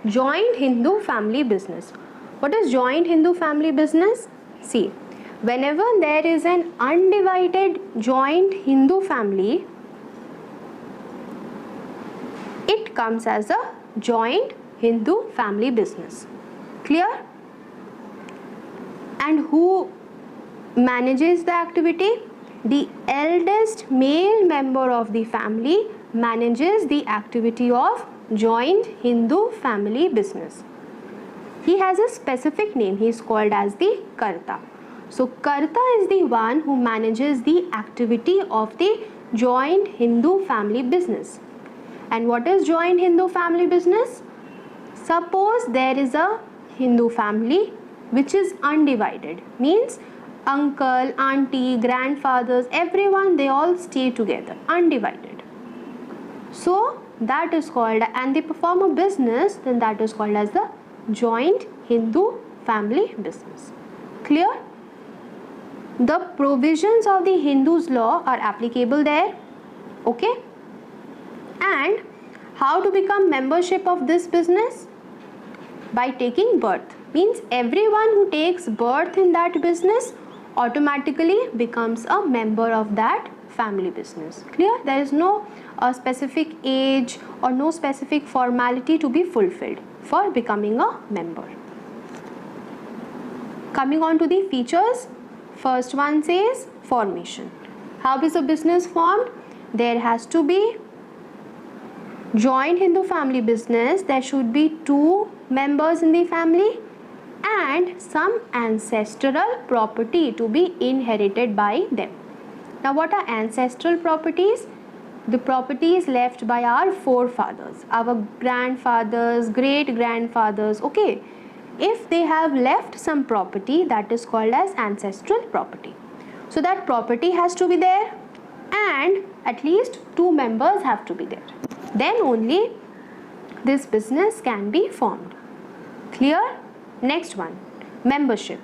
Joint Hindu family business. What is joint Hindu family business? See, whenever there is an undivided joint Hindu family, it comes as a joint Hindu family business. Clear? And who manages the activity? The eldest male member of the family manages the activity of joint Hindu family business. He has a specific name. He is called as the Karta. So Karta is the one who manages the activity of the joint Hindu family business. And what is joint Hindu family business? Suppose there is a Hindu family which is undivided, means uncle, auntie, grandfathers, everyone, they all stay together, undivided. So that is called, and they perform a business, then that is called as the joint Hindu family business. Clear? The provisions of the Hindu's law are applicable there. Okay? And how to become membership of this business? By taking birth. Means everyone who takes birth in that business automatically becomes a member of that family business. Clear? There is no specific age or no specific formality to be fulfilled for becoming a member. Coming on to the features, first one says formation. How is a business formed? There has to be joint Hindu family business, there should be 2 members in the family and some ancestral property to be inherited by them. Now what are ancestral properties? The properties left by our forefathers, our grandfathers, great grandfathers. Okay, if they have left some property, that is called as ancestral property. So that property has to be there and at least 2 members have to be there. Then only this business can be formed. Clear? Next one, membership.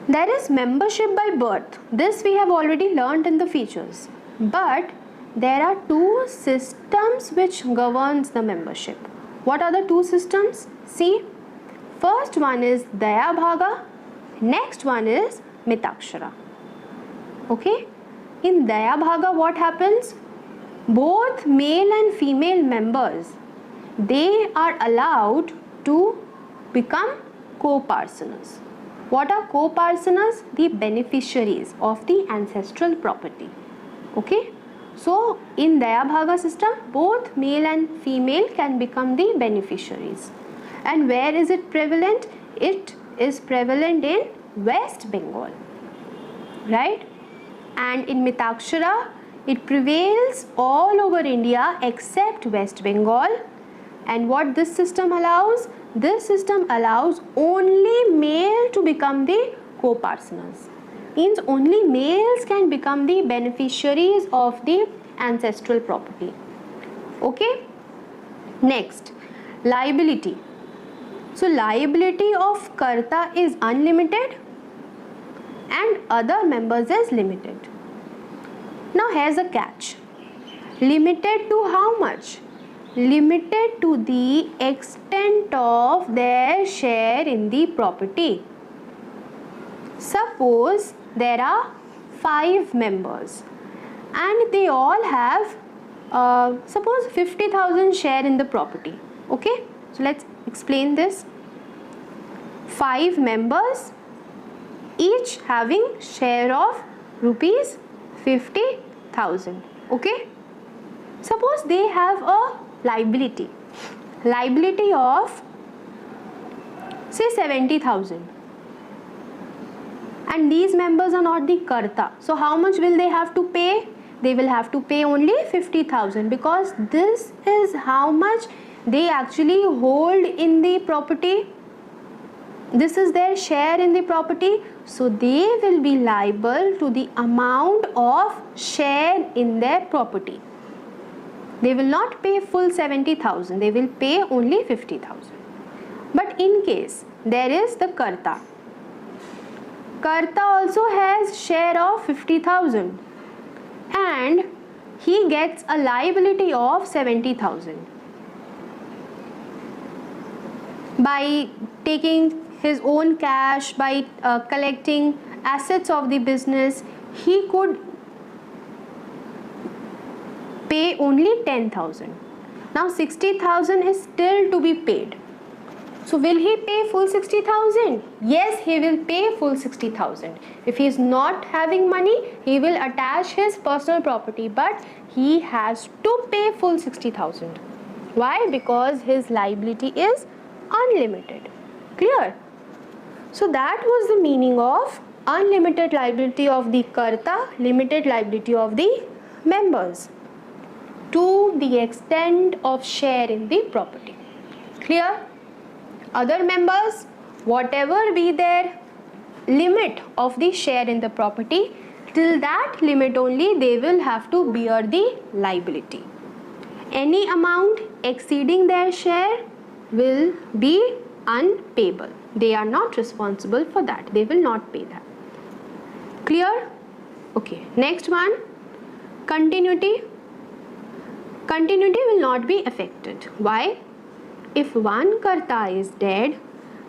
There is membership by birth. This we have already learnt in the features. But there are 2 systems which governs the membership. What are the 2 systems? See, first one is Daya Bhaga, next one is Mitakshara. Okay? In Daya Bhaga what happens? Both male and female members, they are allowed to become co-parsonas. What are co-parsonas? The beneficiaries of the ancestral property. Okay? So in Daya Bhaga system, both male and female can become the beneficiaries. And where is it prevalent? It is prevalent in West Bengal. Right? And in Mitakshara, it prevails all over India except West Bengal. And what this system allows? This system allows only male to become the co-parsonas. Means only males can become the beneficiaries of the ancestral property. Okay? Next, liability. So liability of Karta is unlimited and other members is limited. Now here's a catch. Limited to how much? Limited to the extent of their share in the property. Suppose there are 5 members and they all have suppose 50,000 share in the property. Okay, so let's explain this. 5 members, each having share of rupees 50,000. Okay, suppose they have a liability of say 70,000 and these members are not the Karta. So how much will they have to pay? They will have to pay only 50,000 because this is how much they actually hold in the property. This is their share in the property. So they will be liable to the amount of share in their property. They will not pay full 70,000. They will pay only 50,000. But in case there is the Karta. Karta also has share of 50,000 and he gets a liability of 70,000. by taking his own cash, by collecting assets of the business, he could pay only 10,000. Now 60,000 is still to be paid. So will he pay full 60,000? Yes, he will pay full 60,000. If he is not having money, he will attach his personal property, but he has to pay full 60,000. Why? Because his liability is unlimited. Clear? So that was the meaning of unlimited liability of the karta, limited liability of the members to the extent of share in the property. Clear? Other members, whatever be their limit of the share in the property, till that limit only they will have to bear the liability. Any amount exceeding their share will be unpayable. They are not responsible for that. They will not pay that. Clear? Okay. Next one, continuity. Continuity will not be affected. Why? If one karta is dead,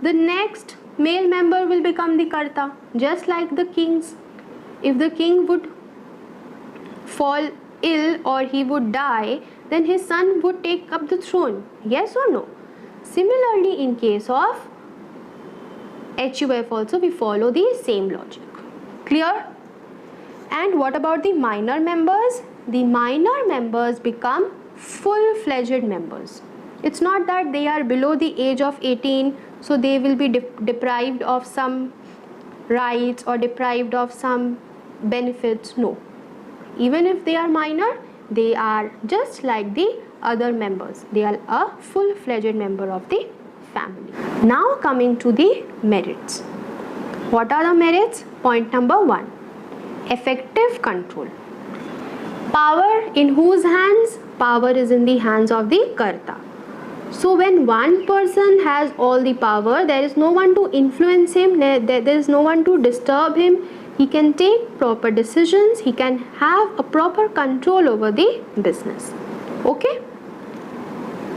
the next male member will become the karta, just like the kings. If the king would fall ill or he would die, then his son would take up the throne. Yes or no? Similarly, in case of HUF also we follow the same logic. Clear? And what about the minor members? The minor members become full-fledged members. It's not that they are below the age of 18, so they will be deprived of some rights or deprived of some benefits. No. Even if they are minor, they are just like the other members. They are a full-fledged member of the family. Now coming to the merits. What are the merits? Point number 1. Effective control. Power in whose hands? Power is in the hands of the karta. So when one person has all the power, there is no one to influence him, there is no one to disturb him. He can take proper decisions, he can have a proper control over the business. Okay?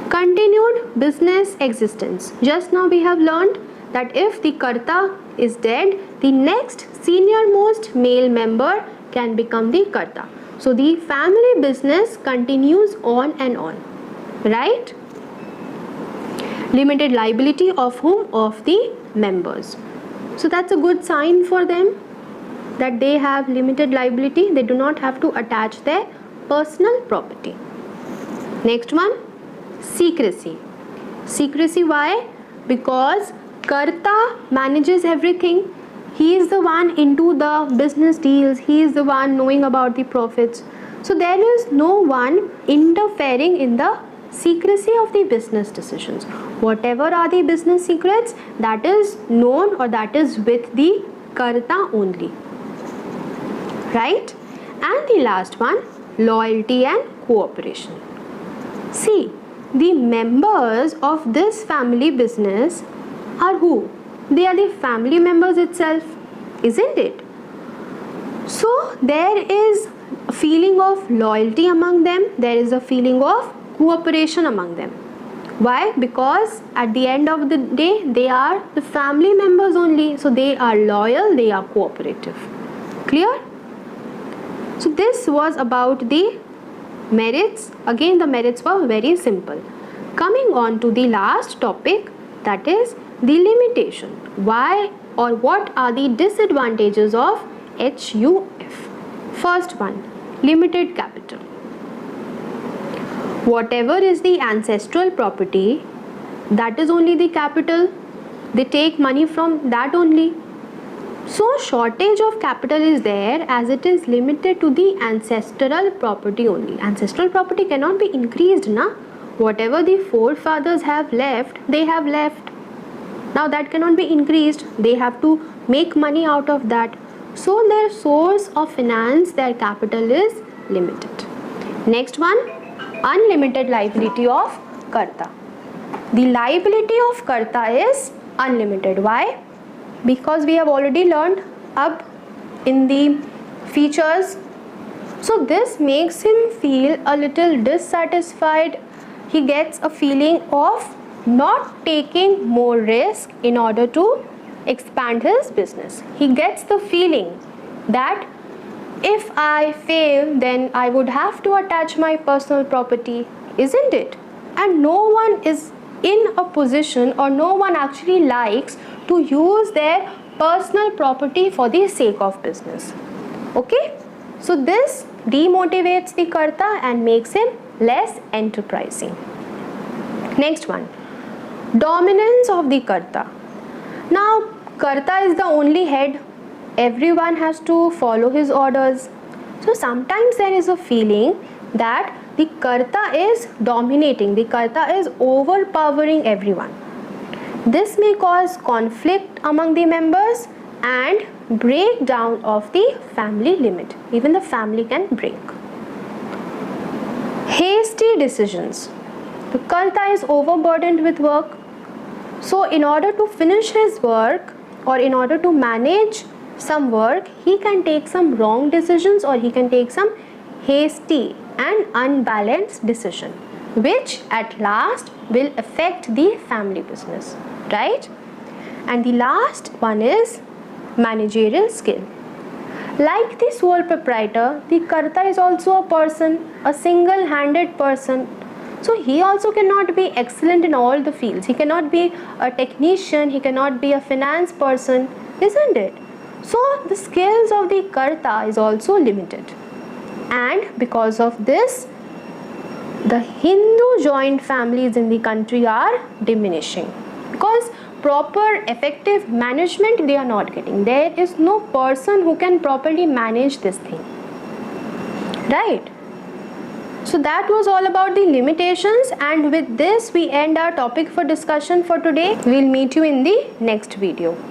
Continued business existence. Just now we have learned that if the karta is dead, the next senior most male member can become the karta. So the family business continues on and on. Right? Limited liability of whom? Of the members. So that's a good sign for them that they have limited liability. They do not have to attach their personal property. Next one, secrecy. Secrecy, why? Because karta manages everything. He is the one into the business deals. He is the one knowing about the profits. So there is no one interfering in the secrecy of the business decisions. Whatever are the business secrets, that is known or that is with the karta only. Right? And the last one, loyalty and cooperation. See, the members of this family business are who? They are the family members itself, isn't it? So there is a feeling of loyalty among them. There is a feeling of cooperation among them. Why? Because at the end of the day, they are the family members only. So they are loyal, they are cooperative. Clear? So this was about the merits. Again, the merits were very simple. Coming on to the last topic, that is the limitation. Why or what are the disadvantages of HUF? First one, limited capital. Whatever is the ancestral property, that is only the capital. They take money from that only. So shortage of capital is there as it is limited to the ancestral property only. Ancestral property cannot be increased, na? Whatever the forefathers have left, they have left. Now that cannot be increased. They have to make money out of that. So their source of finance, their capital is limited. Next one, unlimited liability of karta. The liability of karta is unlimited. Why? Because we have already learned up in the features. So this makes him feel a little dissatisfied. He gets a feeling of not taking more risk in order to expand his business. He gets the feeling that if I fail, then I would have to attach my personal property, isn't it? And no one is in a position, or no one actually likes to use their personal property for the sake of business. Okay? So this demotivates the karta and makes him less enterprising. Next one, dominance of the karta. Now, karta is the only head. Everyone has to follow his orders. So sometimes there is a feeling that the karta is dominating, the karta is overpowering everyone. This may cause conflict among the members and breakdown of the family limit. Even the family can break. Hasty decisions. The karta is overburdened with work. So in order to finish his work, or in order to manage some work, he can take some wrong decisions, or he can take some hasty and unbalanced decision, which at last will affect the family business, right? And the last one is managerial skill. Like the sole proprietor, the karta is also a person, a single-handed person. So he also cannot be excellent in all the fields. He cannot be a technician, he cannot be a finance person, isn't it? So the skills of the karta is also limited. And because of this, the Hindu joint families in the country are diminishing. Because proper effective management they are not getting. There is no person who can properly manage this thing. Right? So that was all about the limitations, and with this we end our topic for discussion for today. We'll meet you in the next video.